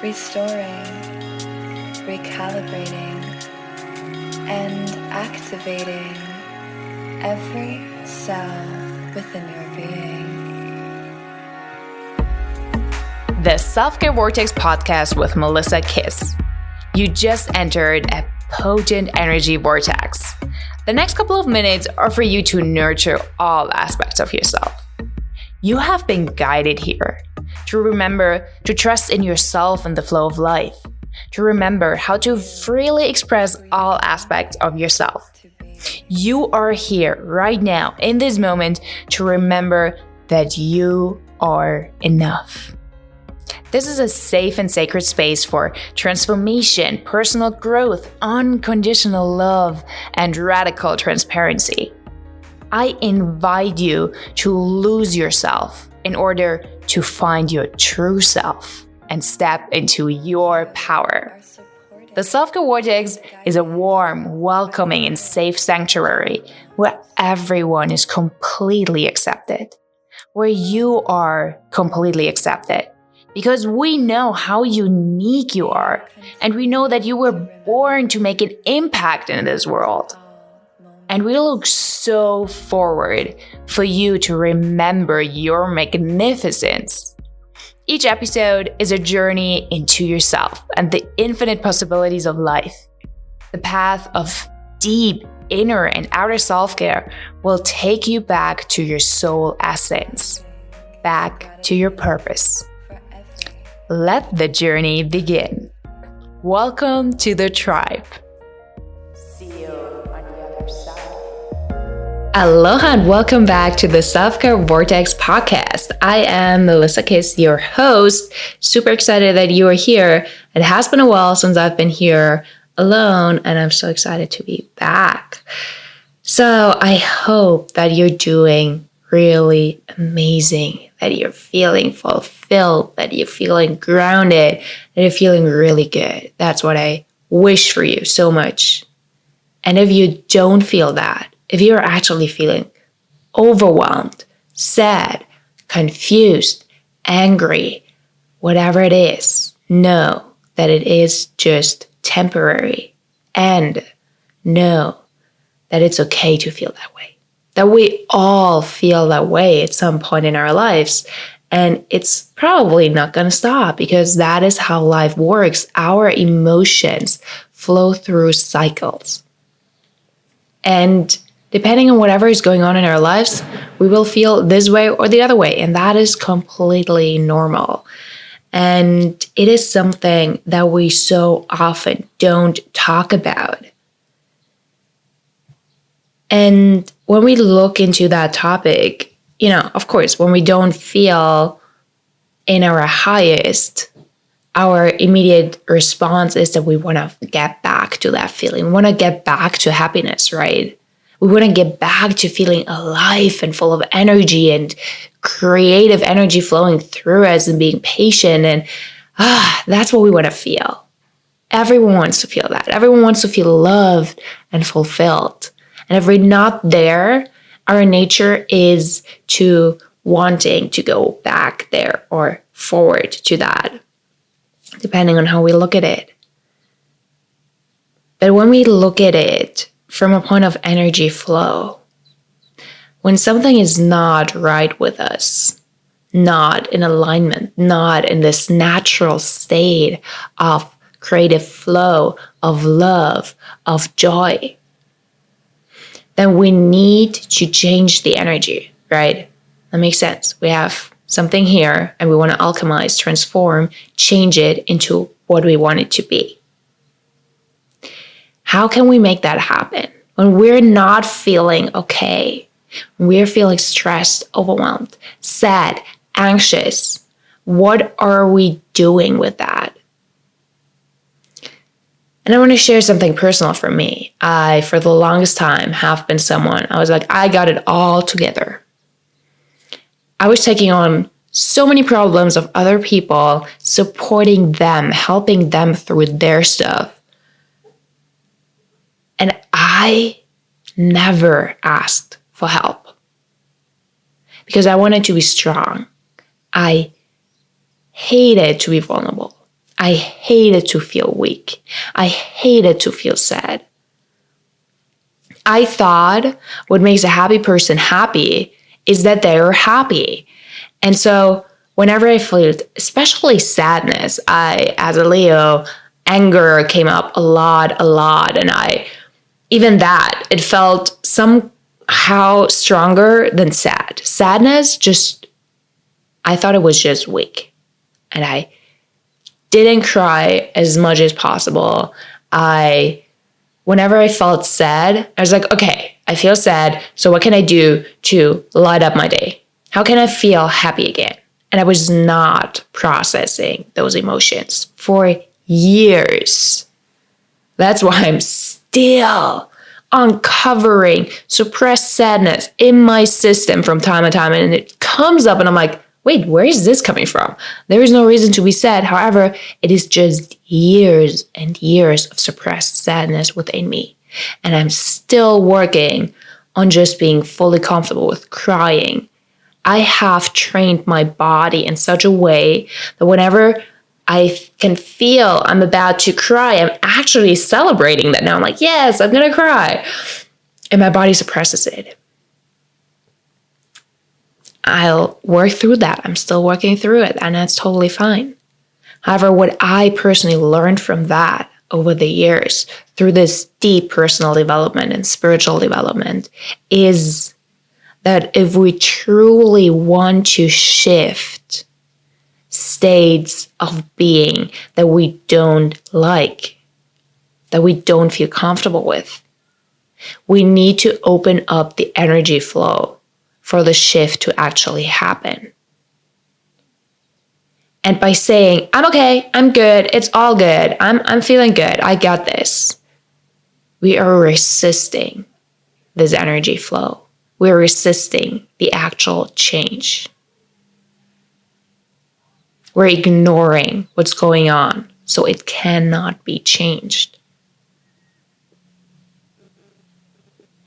restoring, recalibrating, and activating every cell within your being. The Self-Care Vortex Podcast with Melissa Kiss. You just entered a potent energy vortex. The next couple of minutes are for you to nurture all aspects of yourself. You have been guided here to remember to trust in yourself and the flow of life, to remember how to freely express all aspects of yourself. You are here right now in this moment to remember that you are enough. This is a safe and sacred space for transformation, personal growth, unconditional love, and radical transparency. I invite you to lose yourself in order to find your true self and step into your power. The Self-Care Vortex is a warm, welcoming, and safe sanctuary where everyone is completely accepted, where you are completely accepted. Because we know how unique you are, and we know that you were born to make an impact in this world. And we look so forward for you to remember your magnificence. Each episode is a journey into yourself and the infinite possibilities of life. The path of deep inner and outer self-care will take you back to your soul essence, back to your purpose. Let the journey begin. Welcome to the tribe. See you on the other side. Aloha and welcome back to the Self-Care Vortex Podcast. I am Melissa Kiss, your host. Super excited that you are here. It has been a while since I've been here alone, and I'm so excited to be back. So I hope that you're doing really amazing, that you're feeling fulfilled, that you're feeling grounded, that you're feeling really good. That's what I wish for you so much. And if you don't feel that, if you're actually feeling overwhelmed, sad, confused, angry, whatever it is, know that it is just temporary, and know that it's okay to feel that way. That we all feel that way at some point in our lives. And it's probably not going to stop because that is how life works. Our emotions flow through cycles. And depending on whatever is going on in our lives, we will feel this way or the other way. And that is completely normal. And it is something that we so often don't talk about. And when we look into that topic, of course, when we don't feel in our highest, our immediate response is that we want to get back to that feeling. We want to get back to happiness, right? We want to get back to feeling alive and full of energy and creative energy flowing through us and being patient. And that's what we want to feel. Everyone wants to feel that. Everyone wants to feel loved and fulfilled. And if we're not there, our nature is to wanting to go back there or forward to that, depending on how we look at it. But when we look at it from a point of energy flow, when something is not right with us, not in alignment, not in this natural state of creative flow, of love, of joy, then we need to change the energy, right? That makes sense. We have something here and we want to alchemize, transform, change it into what we want it to be. How can we make that happen? When we're not feeling okay, when we're feeling stressed, overwhelmed, sad, anxious, what are we doing with that? And I want to share something personal for me. I, for the longest time, have been someone, I was like, I got it all together. I was taking on so many problems of other people, supporting them, helping them through their stuff. And I never asked for help because I wanted to be strong. I hated to be vulnerable. I hated to feel weak. I hated to feel sad. I thought what makes a happy person happy is that they're happy. And so whenever I feel, especially sadness, as a Leo, anger came up a lot. And it felt somehow stronger than sad. Sadness I thought it was just weak. And I didn't cry as much as possible. Whenever I felt sad, I was like, okay, I feel sad. So what can I do to light up my day? How can I feel happy again? And I was not processing those emotions for years. That's why I'm still uncovering suppressed sadness in my system from time to time. And it comes up and I'm like, wait, where is this coming from? There is no reason to be sad. However, it is just years and years of suppressed sadness within me. And I'm still working on just being fully comfortable with crying. I have trained my body in such a way that whenever I can feel I'm about to cry, I'm actually celebrating that now. I'm like, yes, I'm going to cry. And my body suppresses it. I'll work through that. I'm still working through it, and that's totally fine. However, what I personally learned from that over the years through this deep personal development and spiritual development is that if we truly want to shift states of being that we don't like, that we don't feel comfortable with, we need to open up the energy flow for the shift to actually happen. And by saying, I'm okay, I'm good, it's all good, I'm feeling good, I got this, we are resisting this energy flow. We're resisting the actual change. We're ignoring what's going on, so it cannot be changed.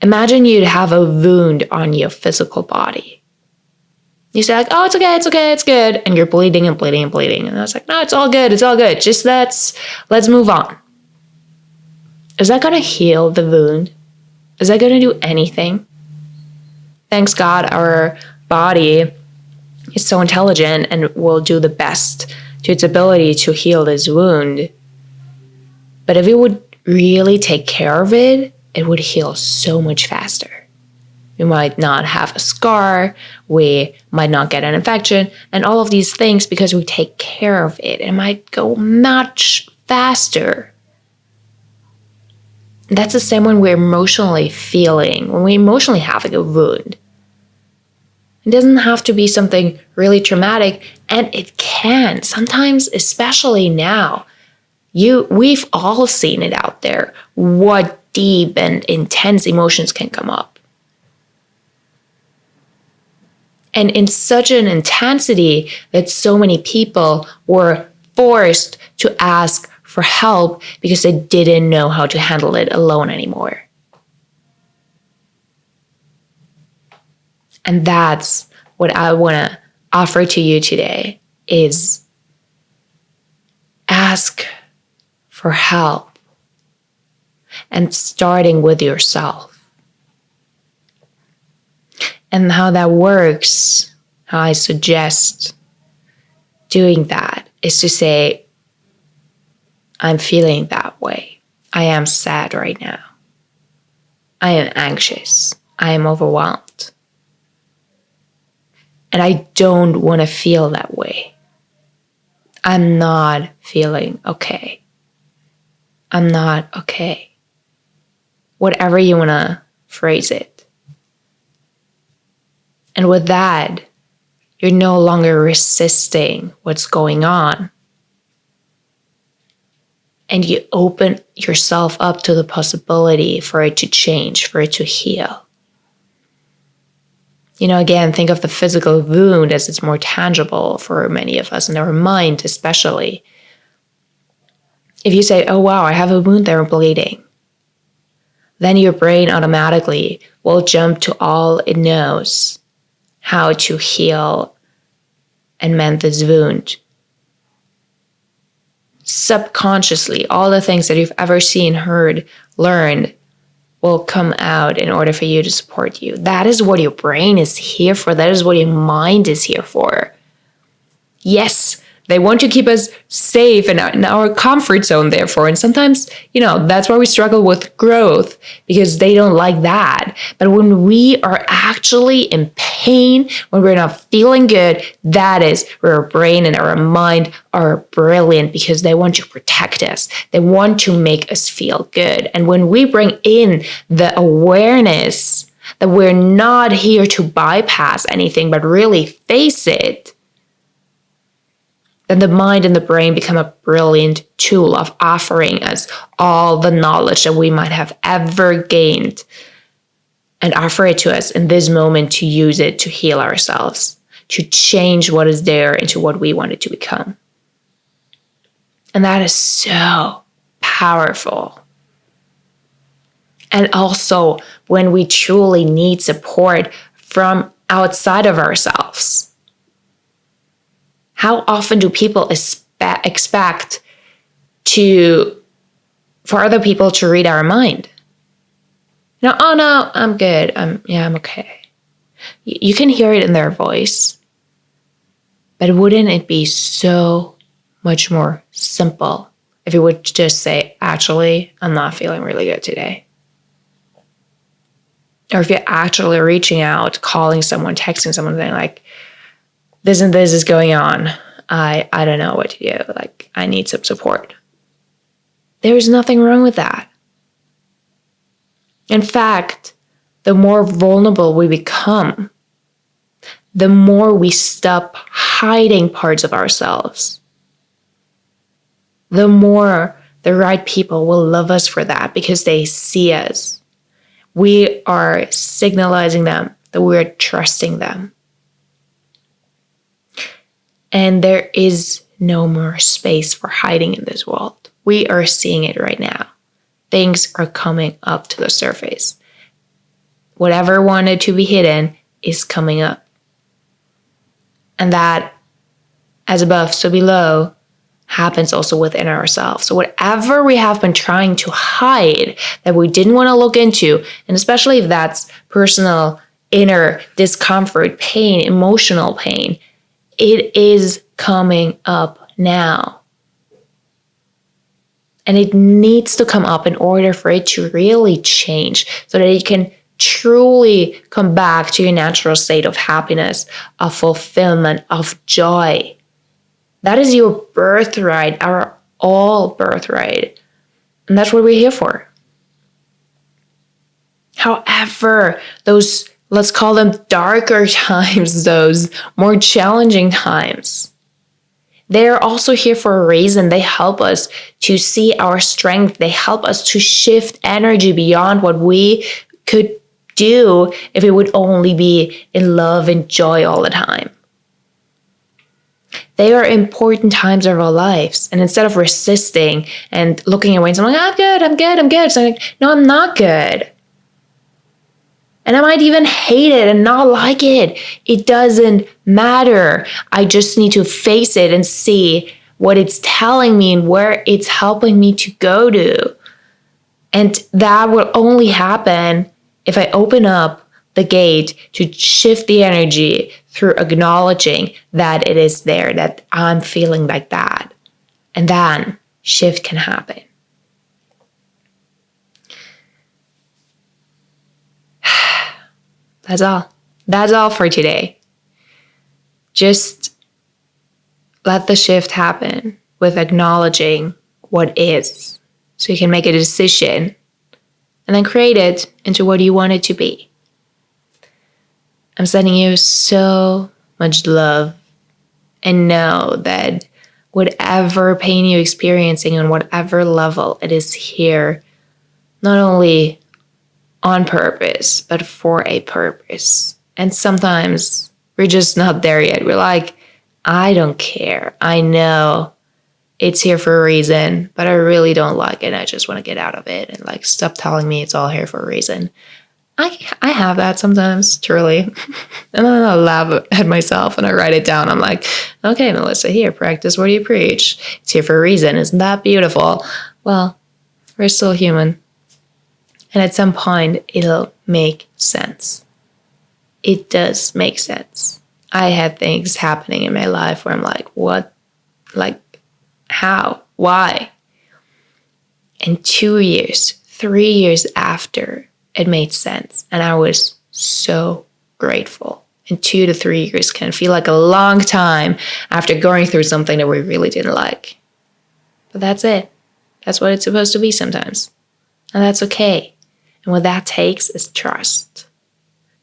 Imagine you'd have a wound on your physical body. You say like, oh, it's okay, it's good. And you're bleeding and bleeding and bleeding. And I was like, no, it's all good. Just let's move on. Is that going to heal the wound? Is that going to do anything? Thanks God, our body is so intelligent and will do the best to its ability to heal this wound. But if it would really take care of it, it would heal so much faster. We might not have a scar, we might not get an infection, and all of these things because we take care of it. It might go much faster. That's the same when we're emotionally feeling, when we emotionally have like a wound. It doesn't have to be something really traumatic, and it can. Sometimes, especially now, we've all seen it out there, what deep and intense emotions can come up. And in such an intensity that so many people were forced to ask for help because they didn't know how to handle it alone anymore. And that's what I want to offer to you today is ask for help. And starting with yourself. And how that works, how I suggest doing that is to say, I'm feeling that way. I am sad right now. I am anxious. I am overwhelmed. And I don't want to feel that way. I'm not feeling okay. I'm not okay. Whatever you want to phrase it. And with that, you're no longer resisting what's going on. And you open yourself up to the possibility for it to change, for it to heal. Again, think of the physical wound as it's more tangible for many of us, in our mind especially. If you say, oh wow, I have a wound there, I'm bleeding. Then your brain automatically will jump to all it knows, how to heal and mend this wound. subconsciously, all the things that you've ever seen, heard, learned will come out in order for you to support you. That is what your brain is here for. That is what your mind is here for. Yes, they want to keep us safe and in our comfort zone, therefore. And sometimes, that's why we struggle with growth, because they don't like that. But when we are actually in pain, when we're not feeling good, that is where our brain and our mind are brilliant, because they want to protect us. They want to make us feel good. And when we bring in the awareness that we're not here to bypass anything, but really face it, then the mind and the brain become a brilliant tool of offering us all the knowledge that we might have ever gained, and offer it to us in this moment to use it to heal ourselves, to change what is there into what we want it to become. And that is so powerful. And also when we truly need support from outside of ourselves. How often do people expect for other people to read our mind? Oh no, I'm good. I'm okay. You can hear it in their voice. But wouldn't it be so much more simple if you would just say, actually, I'm not feeling really good today? Or if you're actually reaching out, calling someone, texting someone, saying like, this and this is going on. I don't know what to do. Like, I need some support. There is nothing wrong with that. In fact, the more vulnerable we become, the more we stop hiding parts of ourselves, the more the right people will love us for that, because they see us. We are signalizing them that we're trusting them. And there is no more space for hiding in this world. We are seeing it right now. Things are coming up to the surface. Whatever wanted to be hidden is coming up. And that, as above, so below, happens also within ourselves. So whatever we have been trying to hide that we didn't want to look into, and especially if that's personal, inner discomfort, pain, emotional pain, it is coming up now. And it needs to come up in order for it to really change, so that it can truly come back to your natural state of happiness, of fulfillment, of joy. That is your birthright, our all birthright. And that's what we're here for. However, those, let's call them darker times, those more challenging times, they're also here for a reason. They help us to see our strength. They help us to shift energy beyond what we could do if it would only be in love and joy all the time. They are important times of our lives. And instead of resisting and looking away and saying, I'm good. So I'm like, no, I'm not good. And I might even hate it and not like it. It doesn't matter. I just need to face it and see what it's telling me and where it's helping me to go to. And that will only happen if I open up the gate to shift the energy through acknowledging that it is there, that I'm feeling like that. And then shift can happen. That's all. That's all for today. Just let the shift happen with acknowledging what is, so you can make a decision and then create it into what you want it to be. I'm sending you so much love, and know that whatever pain you're experiencing on whatever level, it is here not only on purpose, but for a purpose. And sometimes we're just not there yet. We're like, I don't care. I know it's here for a reason, but I really don't like it. I just want to get out of it. And like, stop telling me it's all here for a reason. I have that sometimes, truly. And then I laugh at myself and I write it down. I'm like, okay, Melissa, here, practice what you preach. It's here for a reason. Isn't that beautiful? Well, we're still human. And at some point, it'll make sense. It does make sense. I had things happening in my life where I'm like, what? Like, how? Why? And 2 years, 3 years after, it made sense. And I was so grateful. And 2 to 3 years can feel like a long time after going through something that we really didn't like. But that's it. That's what it's supposed to be sometimes. And that's okay. And what that takes is trust.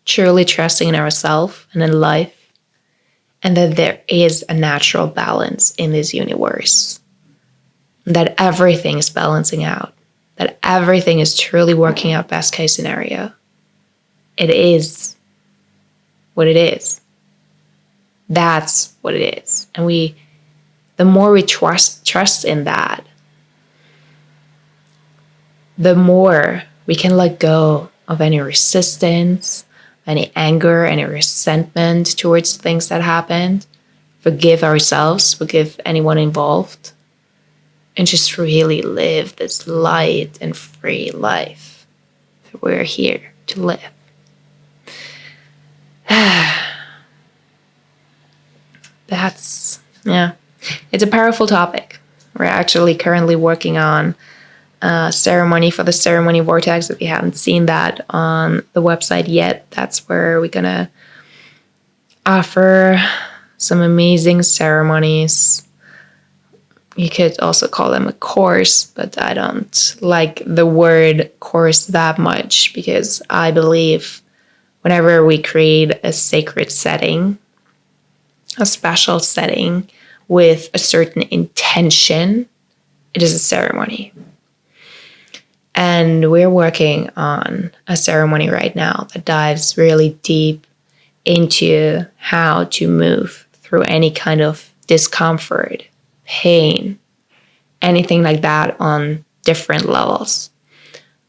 Truly trusting in ourselves and in life. And that there is a natural balance in this universe. That everything is balancing out. That everything is truly working out best case scenario. It is what it is. That's what it is. And the more we trust in that, the more we can let go of any resistance, any anger, any resentment towards things that happened, forgive ourselves, forgive anyone involved, and just really live this light and free life that we're here to live. It's a powerful topic. We're actually currently working on a ceremony for the ceremony Vortex. If you haven't seen that on the website yet, that's where we're gonna offer some amazing ceremonies. You could also call them a course, but I don't like the word course that much because I believe whenever we create a sacred setting, a special setting with a certain intention, it is a ceremony. And we're working on a ceremony right now that dives really deep into how to move through any kind of discomfort, pain, anything like that on different levels.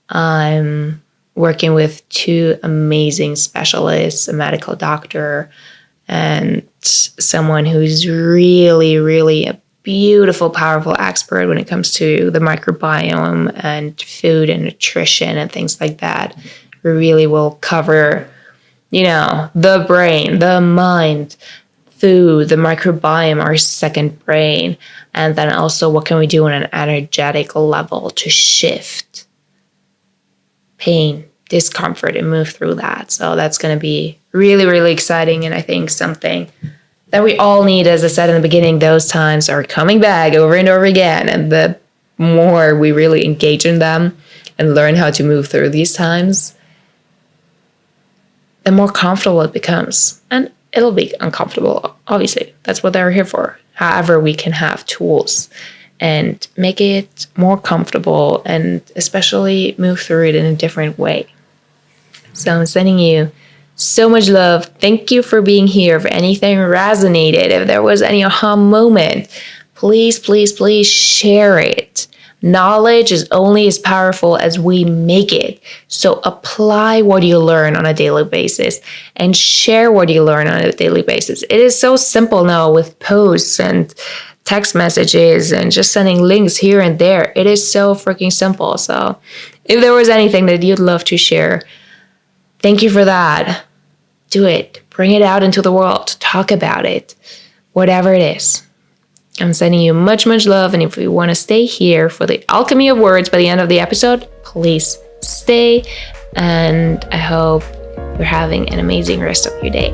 I'm working with 2 amazing specialists, a medical doctor and someone who's really, really a beautiful, powerful expert when it comes to the microbiome and food and nutrition and things like that. We really will cover, the brain, the mind, food, the microbiome, our second brain, and then also what can we do on an energetic level to shift pain, discomfort, and move through that. So that's going to be really, really exciting, and I think something that we all need. As I said in the beginning, those times are coming back over and over again, and the more we really engage in them and learn how to move through these times, the more comfortable it becomes. And it'll be uncomfortable, obviously. That's what they're here for. However, we can have tools and make it more comfortable and especially move through it in a different way. So I'm sending you so much love. Thank you for being here. If anything resonated, if there was any aha moment, please, please, please share it. Knowledge is only as powerful as we make it. So apply what you learn on a daily basis and share what you learn on a daily basis. It is so simple now with posts and text messages and just sending links here and there. It is so freaking simple. So if there was anything that you'd love to share, thank you for that. Do it. Bring it out into the world. Talk about it. Whatever it is. I'm sending you much, much love. And if you want to stay here for the alchemy of words by the end of the episode, please stay. And I hope you're having an amazing rest of your day.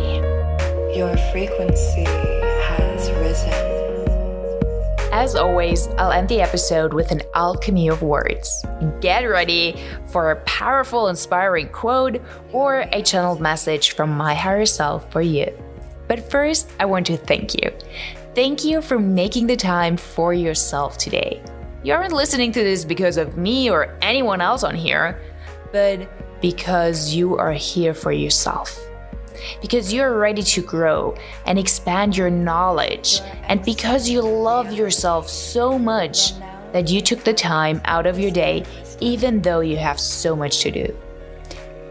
Your frequency has risen. As always, I'll end the episode with an alchemy of words. Get ready for a powerful, inspiring quote or a channeled message from my higher self for you. But first, I want to thank you. Thank you for making the time for yourself today. You aren't listening to this because of me or anyone else on here, but because you are here for yourself. Because you're ready to grow and expand your knowledge, and because you love yourself so much that you took the time out of your day, even though you have so much to do.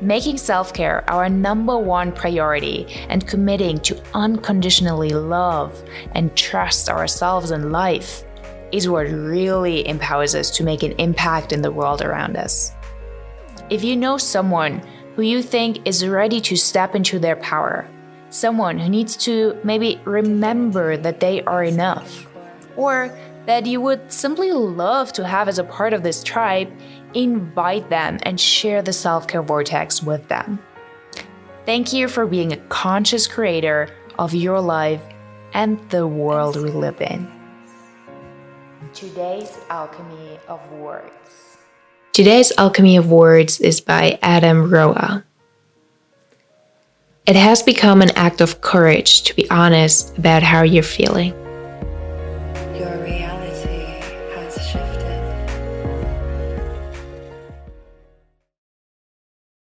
Making self-care our number one priority and committing to unconditionally love and trust ourselves and life is what really empowers us to make an impact in the world around us. If you know someone who you think is ready to step into their power, someone who needs to maybe remember that they are enough, or that you would simply love to have as a part of this tribe, invite them and share the self-care vortex with them. Thank you for being a conscious creator of your life and the world we live in. Today's Alchemy of Words. Today's Alchemy of Words is by Adam Roa. It has become an act of courage to be honest about how you're feeling.